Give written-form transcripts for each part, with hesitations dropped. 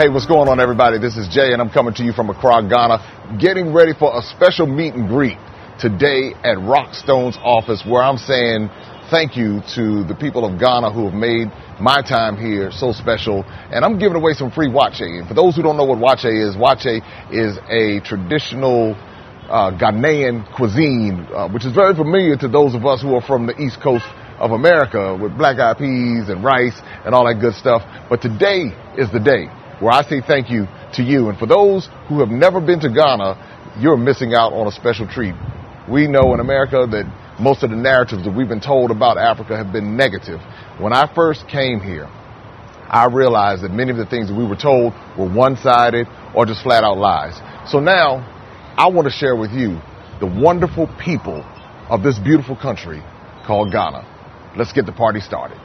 Hey, what's going on, everybody? This is Jay, and I'm coming to you from Accra, Ghana, getting ready for a special meet and greet today at Rockstone's office, where I'm saying thank you to the people of Ghana who have made my time here so special. And I'm giving away some free waakye. And for those who don't know what waakye is a traditional Ghanaian cuisine, which is very familiar to those of us who are from the East Coast of America, with black-eyed peas and rice and all that good stuff. But today is the day where I say thank you to you. And for those who have never been to Ghana, you're missing out on a special treat. We know in America that most of the narratives that we've been told about Africa have been negative. When I first came here, I realized that many of the things that we were told were one-sided or just flat-out lies. So now, I want to share with you the wonderful people of this beautiful country called Ghana. Let's get the party started.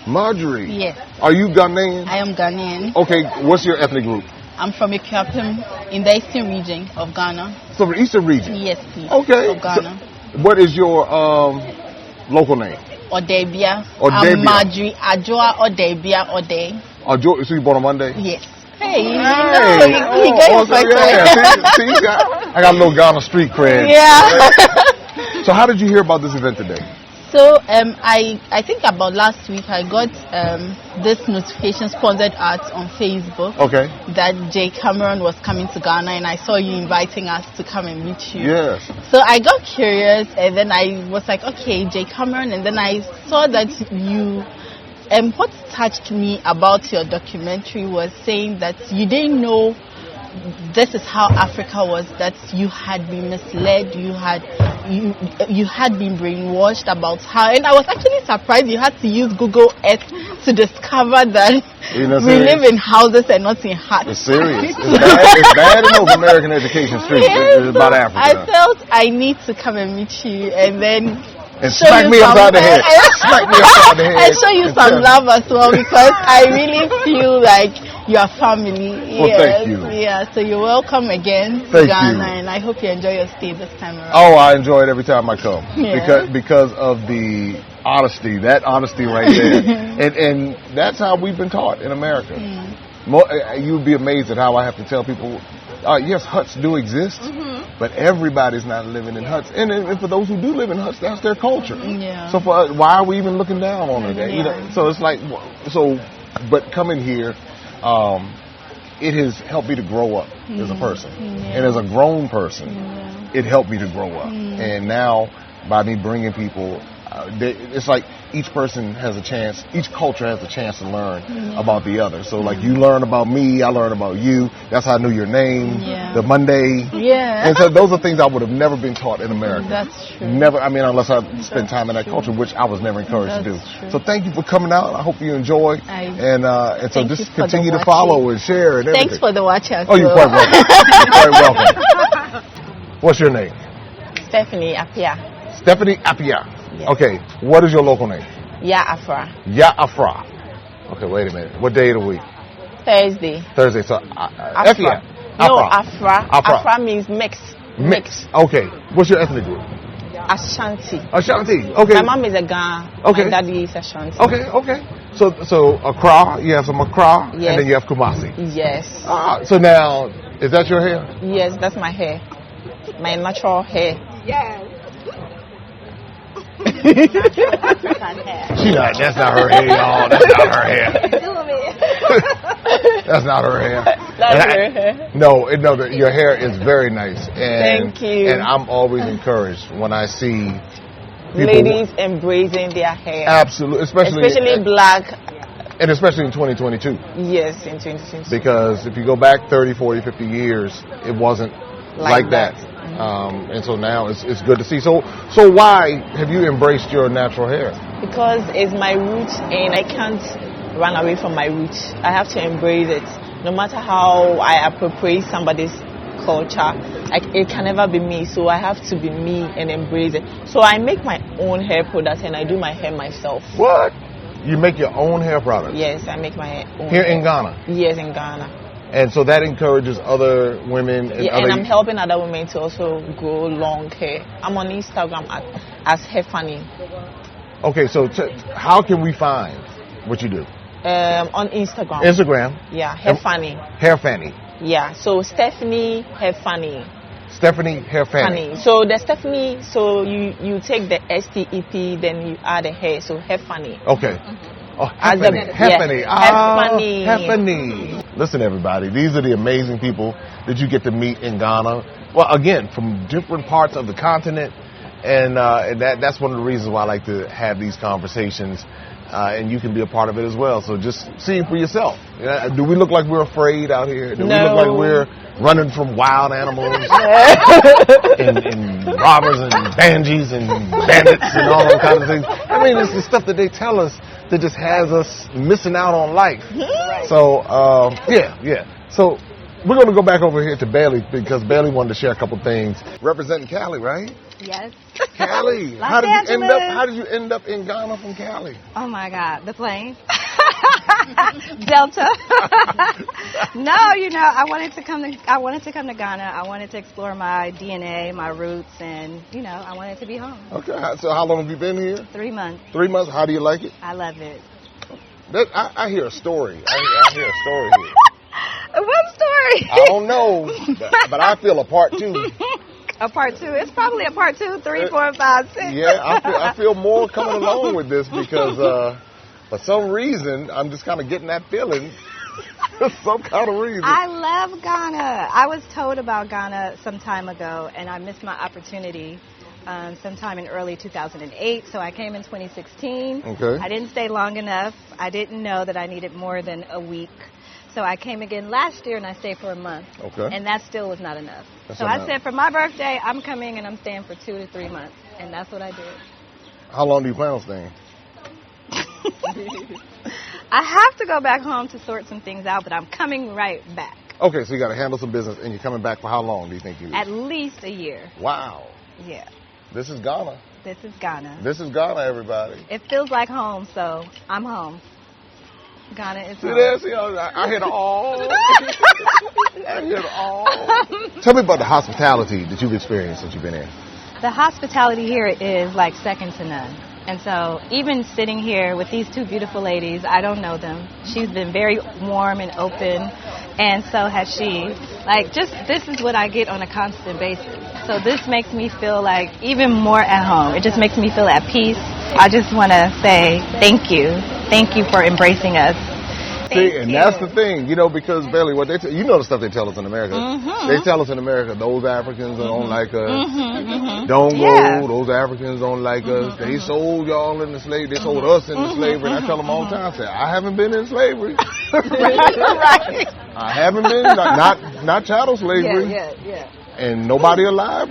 Marjorie? Yes. Are you Ghanaian? I am Ghanaian. Okay, what's your ethnic group? I'm from Ikuapem in the eastern region of Ghana. So the eastern region? Yes, please. Okay. Of Ghana. So what is your local name? Odebia. Odebia. I'm Marjorie Ajoa Odebia Ode. Ajoa, so you born on Monday? Yes. Hey, he got I got a little Ghana street cred. Yeah. So how did you hear about this event today? So I think about last week I got this notification, sponsored ads on Facebook. Okay. That Jay Cameron was coming to Ghana, and I saw you inviting us to come and meet you. Yes. So I got curious, and then I was like, okay, Jay Cameron, and then I saw that you. What touched me about your documentary was saying that you didn't know this is how Africa was, that you had been misled, you had been brainwashed about how, and I was actually surprised you had to use Google Earth to discover that we live in houses and not in huts. It's serious. It's bad in those American education streets. Yes, it's about Africa. I felt I need to come and meet you and then smack me upside the head. Smack me upside the head. And show you some love as well, because I really feel like you are family. Well, thank you. Yeah, so you're welcome again to Ghana, and I hope you enjoy your stay this time around. Oh, I enjoy it every time I come. Yeah. Because of the honesty, that honesty right there. and that's how we've been taught in America. You'd be amazed at how I have to tell people, yes, huts do exist, but everybody's not living in huts. And for those who do live in huts, that's their culture. Yeah. So for us, why are we even looking down on it? Yeah. You know, so it's like, but coming here, it has helped me to grow up as a person. And as a grown person, it helped me to grow up. And now, by me bringing people, it's like each person has a chance, each culture has a chance to learn about the other. So like you learn about me, I learn about you. That's how I knew your name, the Monday. Yeah. And so those are things I would have never been taught in America. That's true. Never, I mean, unless I spent time in that culture, which I was never encouraged to do. True. So thank you for coming out. I hope you enjoy. And so just continue to follow and share and everything. Thanks for the watch as well. Oh, you're quite welcome. You're quite welcome. What's your name? Stephanie Apia. Stephanie Apia. Yes. Okay, what is your local name? Ya Afra. Ya Afra. Okay, wait a minute. What day of the week? Thursday. Thursday. So Afra. No, Afra. Afra means mix. Okay. What's your ethnic group? Ashanti. Ashanti. Okay. My mom is a Ghana. Okay. My daddy is Ashanti. Okay. So Accra, you have some Accra, yes. And then you have Kumasi. Yes. So now, is that your hair? Yes, that's my hair. my natural hair. Yes. That's not her hair, y'all. That's not her hair. That's not her hair. That's her hair. No, your hair is very nice. And, thank you. And I'm always encouraged when I see ladies embracing their hair. Absolutely, especially black. And especially in 2022. Yes, in 2022. Because if you go back 30, 40, 50 years, it wasn't like that. And so now it's good to see. So why have you embraced your natural hair? Because it's my root, and I can't run away from my root. I have to embrace it. No matter how I appropriate somebody's culture, it can never be me. So I have to be me and embrace it. So I make my own hair products, and I do my hair myself. What? You make your own hair products? Yes, I make my own. Here in Ghana? Yes, in Ghana. And so that encourages other women. And I'm helping other women to also grow long hair. I'm on Instagram as Hair Fanny. Okay, so how can we find what you do? On Instagram. Instagram? Yeah, Hair Fanny. Hair Fanny. Yeah, so Stephanie Hair Fanny. Stephanie Hair Fanny. So the Stephanie, so you take the STEP, then you add a hair, so Hair Fanny. Okay. Oh, Hair Fanny. Hair Fanny. Listen, everybody, these are the amazing people that you get to meet in Ghana. Well, again, from different parts of the continent, and that's one of the reasons why I like to have these conversations, and you can be a part of it as well. So just see for yourself. Do we look like we're afraid out here? Do we look like we're running from wild animals and robbers and banshees and bandits and all those kinds of things? I mean, it's the stuff that they tell us that just has us missing out on life. Right. So, yeah. So we're going to go back over here to Bailey because Bailey wanted to share a couple things. Representing Cali, right? Yes. Cali. How did you end up in Ghana from Cali? Oh my God, the plane. Delta. No, I wanted to come to Ghana. I wanted to explore my DNA, my roots, and I wanted to be home. Okay. So how long have you been here? 3 months. 3 months. How do you like it? I love it. I hear a story. I hear a story here. What story? I don't know, but I feel a part 2. A part 2. It's probably a part 2, 3, 4, 5, 6. Yeah, I feel more coming along with this because for some reason I'm just kind of getting that feeling. Some kind of reason. I love Ghana. I was told about Ghana some time ago, and I missed my opportunity sometime in early 2008. So I came in 2016. Okay. I didn't stay long enough. I didn't know that I needed more than a week. So I came again last year, and I stayed for a month. Okay. And that still was not enough. I said, for my birthday, I'm coming, and I'm staying for 2 to 3 months. And that's what I did. How long do you plan on staying? I have to go back home to sort some things out, but I'm coming right back. Okay, so you got to handle some business, and you're coming back for how long do you think you? At least a year. Wow. Yeah. This is Ghana. This is Ghana. This is Ghana, everybody. It feels like home, so I'm home. Ghana is home. See, I hear the all. I hear the all. Tell me about the hospitality that you've experienced since you've been here. The hospitality here is like second to none. And so even sitting here with these 2 beautiful ladies, I don't know them. She's been very warm and open, and so has she. This is what I get on a constant basis. So this makes me feel like even more at home. It just makes me feel at peace. I just want to say thank you. Thank you for embracing us. That's the thing, because Bailey, what the stuff they tell us in America. Mm-hmm. They tell us in America, those Africans don't like us. Mm-hmm. Don't go. Those Africans don't like us. They sold y'all into slavery. They sold us into slavery. And I tell them all the time, I haven't been in slavery. Right. I haven't been, not chattel slavery. Yeah. And nobody alive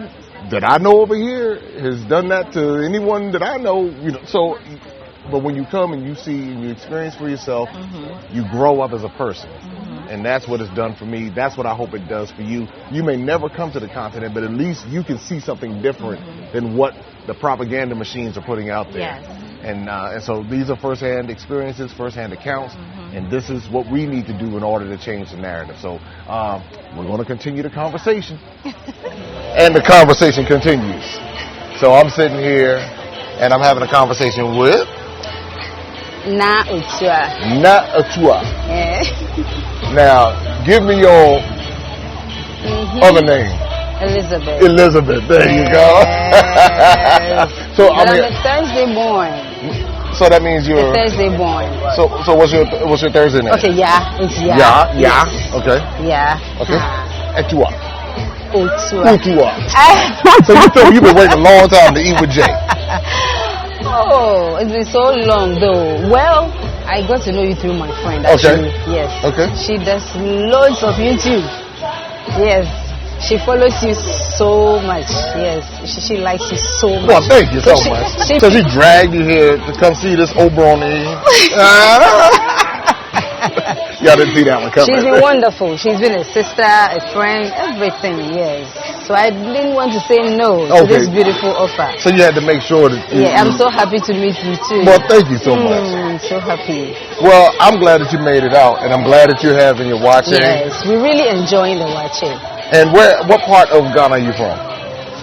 that I know over here has done that to anyone that I know. So. But when you come and you see and you experience for yourself, you grow up as a person. And that's what it's done for me. That's what I hope it does for you. You may never come to the continent, but at least you can see something different than what the propaganda machines are putting out there. Yes. And so these are firsthand experiences, firsthand accounts, and this is what we need to do in order to change the narrative. So we're going to continue the conversation. And the conversation continues. So I'm sitting here and I'm having a conversation with... Na Otua. Now, give me your other name. Elizabeth. Elizabeth, there you go. So I'm a Thursday born. So that means you're a Thursday born. So what's your Thursday name? Okay, it's Yeah. Yes. Okay. Yeah. Okay. Etua. Otua. So you told me you've been waiting a long time to eat with Jay. Oh, it's been so long though. Well, I got to know you through my friend. Actually. Okay. Yes. Okay. She does loads of YouTube. Yes. She follows you so much. Yes. She likes you so much. Well, thank you so much. So she dragged you here to come see this Obroni. Y'all didn't see that one coming. She's been wonderful. She's been a sister, a friend, everything. Yes. So I didn't want to say no to this beautiful offer. So you had to make sure that. I'm so happy to meet you too. Well, thank you so much. I'm so happy. Well, I'm glad that you made it out, and I'm glad that you're having your Waakye. Yes, we're really enjoying the Waakye. And what part of Ghana are you from?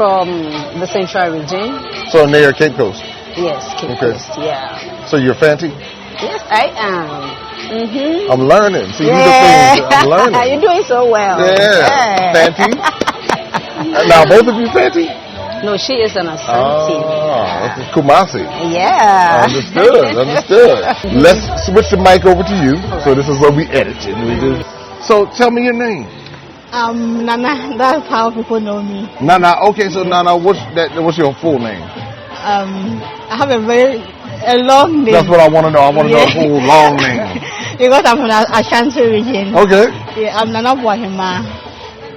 From the central region. So near Cape Coast? Yes, Cape Coast, yeah. So you're Fanti? Yes, I am. Mm-hmm. I'm learning. See, these are things I'm learning. You're doing so well. Yeah. Fanti? Now, both of you Fanti? No, she is an Asante. This is Kumasi. Yeah. Understood. Let's switch the mic over to you. So this is what we edited. So tell me your name. Nana, that's how people know me. Nana, okay, so Nana, what's your full name? I have a long name. That's what I want to know. I want to know a full long name. Because I'm from the Ashanti region. Okay. Yeah, I'm Nana Bwahima.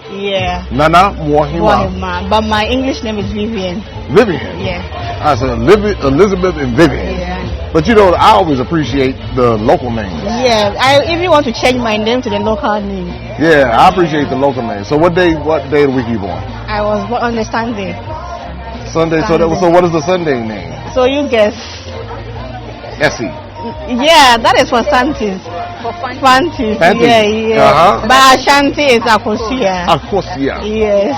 Yeah. Nana Bwahima. But my English name is Vivian. Vivian? Yeah. I said Elizabeth and Vivian. Yeah. But you know, I always appreciate the local names. Yeah, I even want to change my name to the local name. Yeah, I appreciate the local name. So what day of the week are you born? I was born on the Sunday. Sunday. So what is the Sunday name? So you guess. Essie. Yeah, that is for Santis. For Fantis. Yeah. But Ashanti is Akosia. Akosia. Yes.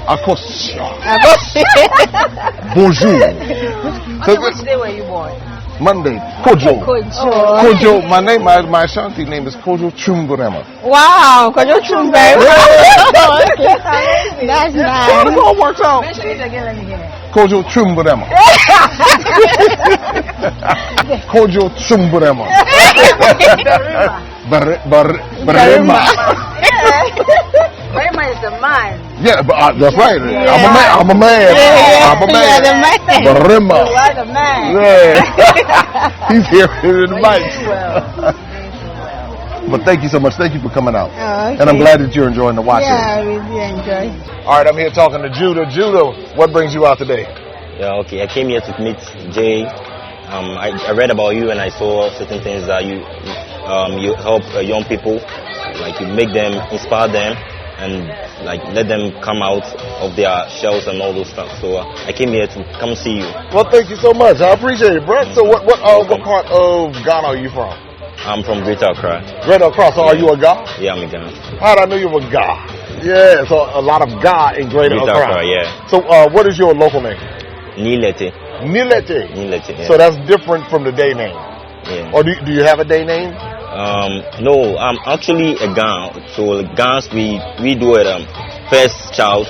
Akosia. Bonjour. Which day were you born? Monday. Kojo. Kojo. My name, my Ashanti name is Kojo Chumburema. Wow, Kojo Chumburema. That's nice. It all works out. Mention it again, let me hear. Kojo Chumburema. Kojo Chumburema. Barema. Barema is a man. Yeah, but that's right. Yeah. I'm a man. I'm a man. You're the man. Barema. You are the man. Yeah. He's here in the mic. Well. But thank you so much. Thank you for coming out. Okay. And I'm glad that you're enjoying the Waakye. Yeah, I really enjoy. All right, I'm here talking to Judah. Judah, what brings you out today? Yeah, okay. I came here to meet Jay. I read about you and I saw certain things that you help young people, like you make them, inspire them, and like let them come out of their shells and all those stuff. So I came here to come see you. Well, thank you so much. I appreciate it, bro. So what part of Ghana are you from? I'm from Greater Accra. Greater Accra. So are you a Ga? Yeah, I'm a Ghana. How did I know you were a Ga? Yeah, so a lot of Ga in Greater Accra. Yeah. So what is your local name? Nilete. Nilete. Nilete, yeah. So that's different from the day name. Yeah. Or do you have a day name? No, I'm actually a Gan. So Gans, we do it. First child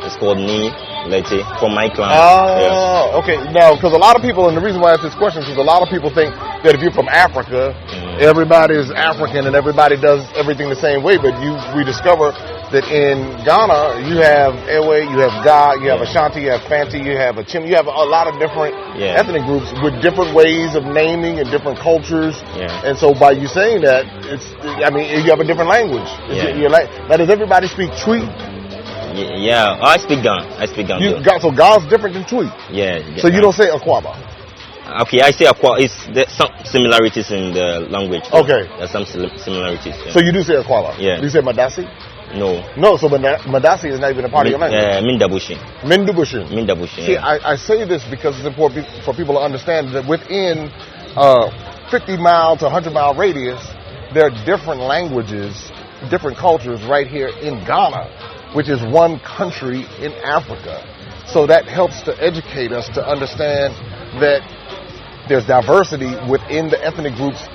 is called Nilete from my clan. Oh, okay. Now, because a lot of people, and the reason why I ask this question is because a lot of people think that if you're from Africa, everybody is African and everybody does everything the same way. But we discover that in Ghana, you have Ewe, you have Ga, you have Ashanti, you have Fanti, you have Achim, you have a lot of different ethnic groups with different ways of naming and different cultures. Yeah. And so by you saying that, you have a different language. Now, does everybody speak Twi? Yeah, I speak Gan. So Ga's different than Twi? Yeah. So you don't say Akwaba? Okay, I say Aqua. There's some similarities in the language. Okay. There's some similarities. Yeah. So you do say Aquaba? Yeah. Do you say Madasi? No, so Madasi is not even a part of your language. Mindabushin. Mindabushin. See, I say this because it's important for people to understand that within 50-mile to 100-mile radius, there are different languages, different cultures right here in Ghana, which is one country in Africa. So that helps to educate us to understand that there's diversity within the ethnic groups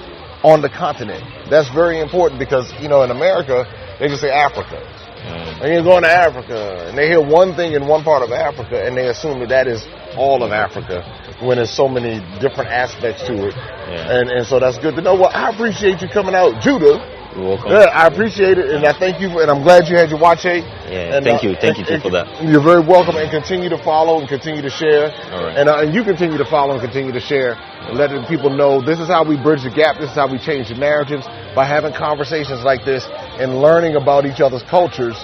on the continent. That's very important because, in America, they just say Africa. And you're going to Africa, and they hear one thing in one part of Africa, and they assume that is all of Africa, when there's so many different aspects to it. Yeah. And so that's good to know. Well, I appreciate you coming out, Judah. You're welcome. Yeah, I appreciate it, and I thank you, and I'm glad you had your Waakye. Yeah, and, thank you too for that. You're very welcome, and continue to follow and continue to share. All right. And you continue to follow and continue to share, and letting people know this is how we bridge the gap. This is how we change the narratives, by having conversations like this and learning about each other's cultures.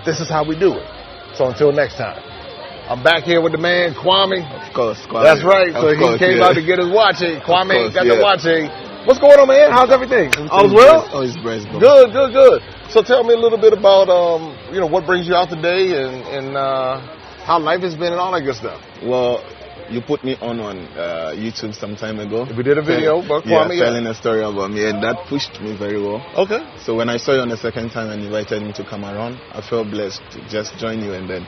This is how we do it. So until next time, I'm back here with the man, Kwame. Of course, Kwame. That's right. So he came out to get his Waakye. Kwame got the Waakye. What's going on, man? How's everything? All's well? Oh, it's blessed. Good. So tell me a little bit about, what brings you out today and how life has been and all that good stuff. Well, you put me on YouTube some time ago. We did a video about Kwame. Telling a story about me, and that pushed me very well. Okay. So when I saw you on the second time and invited me to come around, I felt blessed to just join you and then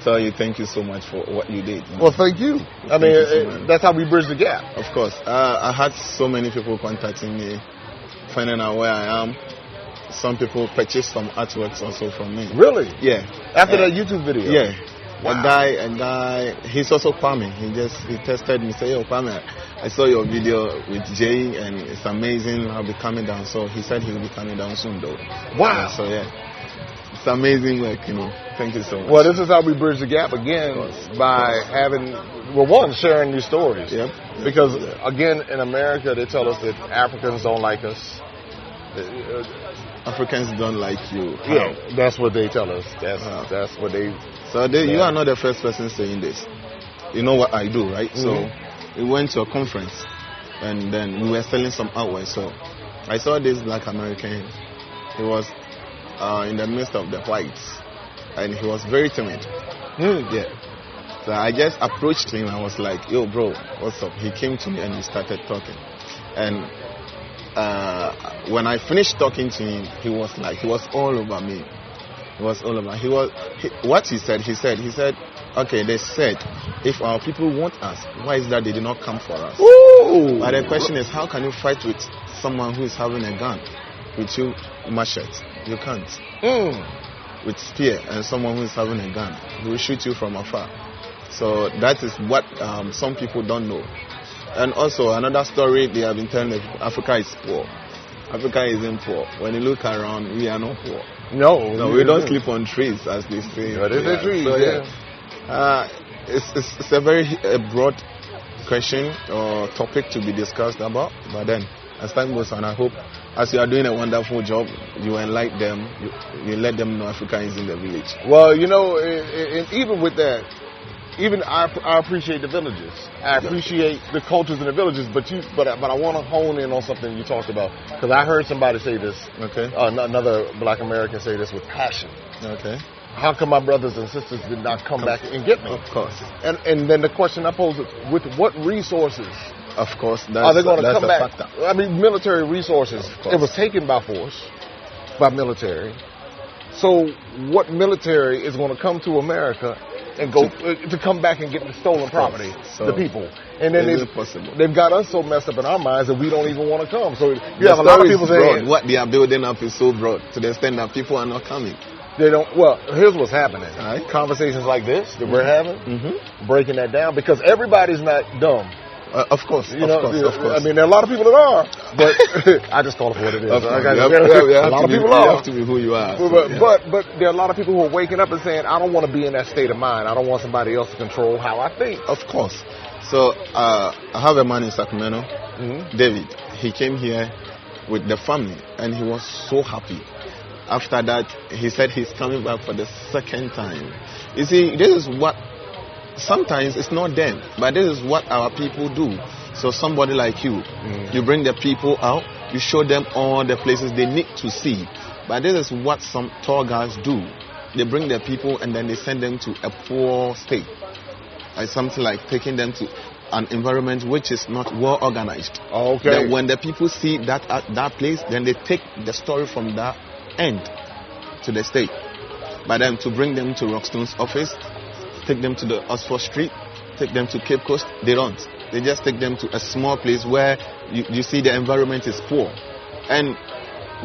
tell you thank you so much for what you did. Well, thank you. That's how we bridge the gap. Of course. I had so many people contacting me, finding out where I am. Some people purchased some artworks also from me. Really? Yeah. After that YouTube video? Yeah. Wow. A guy, he's also Kwame. He tested me, said, "Yo, Kwame, I saw your video with Jay and it's amazing. I'll be coming down." So he said he will be coming down soon though. Wow. So yeah, it's amazing work, Thank you so much. Well, this is how we bridge the gap again, by having, sharing these stories. Yep. Because again, in America, they tell us that Africans don't like us. Africans don't like you. Yeah, that's what they tell us. That's what they. So you are not the first person saying this. You know what I do, right? Mm-hmm. So we went to a conference, and then we were selling some artwork. So I saw this black American. He was in the midst of the whites, and he was very timid. Yeah. So I just approached him. I was like, "Yo, bro, what's up?" He came to me and we started talking. And when I finished talking to him, he was all over me. What he said, okay, they said, if our people want us, why is that they did not come for us? Ooh. But the question is, how can you fight with someone who is having a gun with you machete? You can't. With spear and someone who is having a gun, he will shoot you from afar. So that is what some people don't know. And also another story they have been telling me, Africa is poor. Africa isn't poor. When you look around, we are not poor. No, we don't sleep on trees, as they say. But it's a tree. So, it's a very broad question or topic to be discussed about. But then, as time goes on, I hope, as you are doing a wonderful job, you enlighten them. You let them know Africa is in the village. Well, and even with that, I appreciate the villages. I appreciate the cultures in the villages, but I want to hone in on something you talked about, because I heard somebody say this. Okay. Another black American say this with passion. Okay. How come my brothers and sisters did not come back and get me? Of course. And then the question I pose is, with what resources? Of course. Are they going to come back? Factor. I mean, military resources. It was taken by force, by military. So what military is going to come to America and go to come back and get the stolen property, the people? And then they've got us so messed up in our minds that we don't even want to come. So you have a lot of people saying what they are building up is so broad to the extent that people are not coming. They don't. Well, here's what's happening. Right. Conversations like this that we're having, breaking that down, because everybody's not dumb. Of course, of course. I mean, there are a lot of people that are, but I just call it for what it is. A lot of people are. You have to be who you are. But there are a lot of people who are waking up and saying, I don't want to be in that state of mind. I don't want somebody else to control how I think. Of course. So I have a man in Sacramento, David. He came here with the family, and he was so happy. After that, he said he's coming back for the second time. You see, this is what, sometimes it's not them, but this is what our people do. So somebody like you, you bring the people out, you show them all the places they need to see. But this is what some tour guides do. They bring the people and then they send them to a poor state. It's something like taking them to an environment which is not well organized. Okay. Then when the people see that place, then they take the story from that end to the state. But then to bring them to Rockstone's office, take them to the Oxford Street, take them to Cape Coast, they don't. They just take them to a small place where you see the environment is poor. And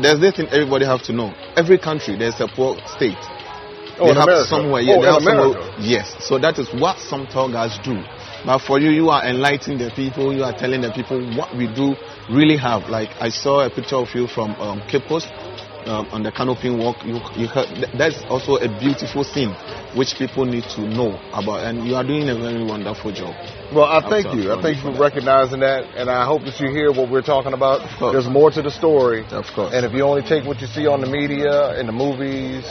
there's this thing everybody have to know. Every country, there's a poor state. Oh, they in have America. somewhere. Oh, they have in America. somewhere. Yes. So that is what some tall guys do. But for you, you are enlightening the people. You are telling the people what we do really have. Like I saw a picture of you from Cape Coast on the canopy walk. You heard, that's also a beautiful scene which people need to know about. And you are doing a very wonderful job. Well, I thank you. I thank you for recognizing that, and I hope that you hear what we're talking about. There's more to the story. Of course. And if you only take what you see on the media, in the movies,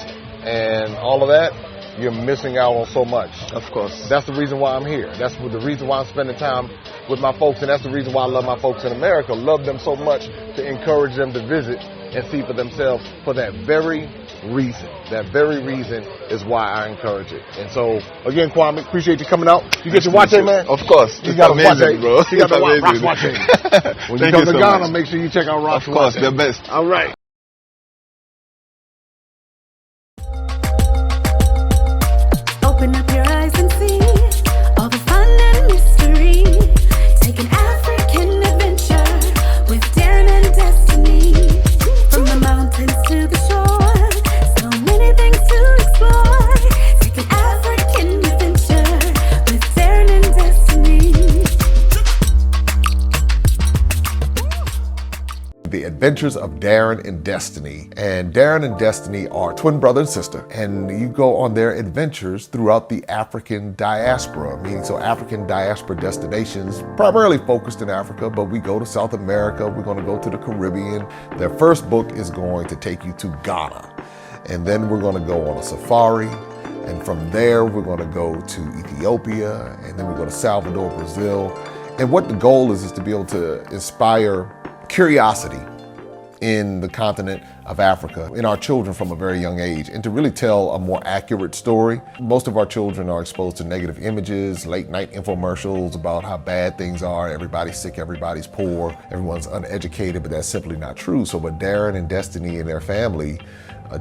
and all of that, you're missing out on so much. Of course. That's the reason why I'm here. That's the reason why I'm spending time with my folks, and that's the reason why I love my folks in America. Love them so much to encourage them to visit and see for themselves for that very reason. That very reason is why I encourage it. And so, again, Kwame, appreciate you coming out. You get your Waakye, man? Of course. You got a amazing, Waakye, bro. You got the amazing. Waakye. When you come to Ghana, make sure you check out Rockstone. Of course, the best. All right. Open up your eyes and see all the fun and mystery. Take an African adventure with Darren and Destiny. From the mountains to the shore, so many things to explore. Take an African adventure with Darren and Destiny. The Adventures of Darren and Destiny. And Darren and Destiny are twin brother and sister. And you go on their adventures throughout the African diaspora, meaning so African diaspora destinations, primarily focused in Africa, but we go to South America, we're going to go to the Caribbean. Their first book is going to take you to Ghana. And then we're going to go on a safari. And from there, we're going to go to Ethiopia. And then we go to Salvador, Brazil. And what the goal is to be able to inspire curiosity in the continent of Africa, in our children from a very young age, and to really tell a more accurate story. Most of our children are exposed to negative images, late night infomercials about how bad things are, everybody's sick, everybody's poor, everyone's uneducated, but that's simply not true. So what Darren and Destiny and their family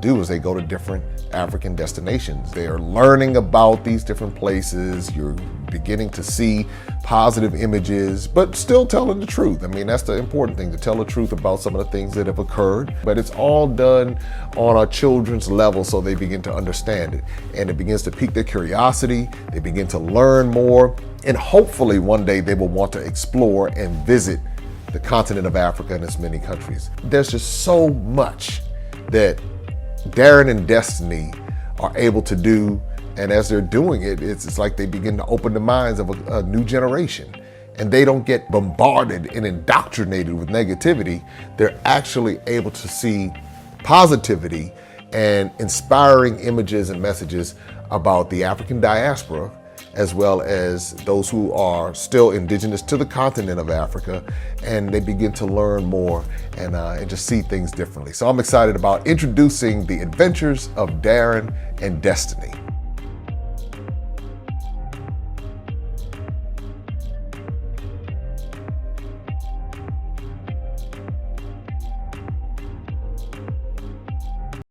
do is they go to different African destinations. They are learning about these different places. You're beginning to see positive images, but still telling the truth. I mean, that's the important thing, to tell the truth about some of the things that have occurred. But it's all done on our children's level so they begin to understand it. And it begins to pique their curiosity. They begin to learn more. And hopefully one day they will want to explore and visit the continent of Africa and its many countries. There's just so much that Darren and Destiny are able to do, and as they're doing it, it's like they begin to open the minds of a new generation, and they don't get bombarded and indoctrinated with negativity. They're actually able to see positivity and inspiring images and messages about the African diaspora, as well as those who are still indigenous to the continent of Africa, and they begin to learn more and just see things differently. So I'm excited about introducing the Adventures of Darren and Destiny.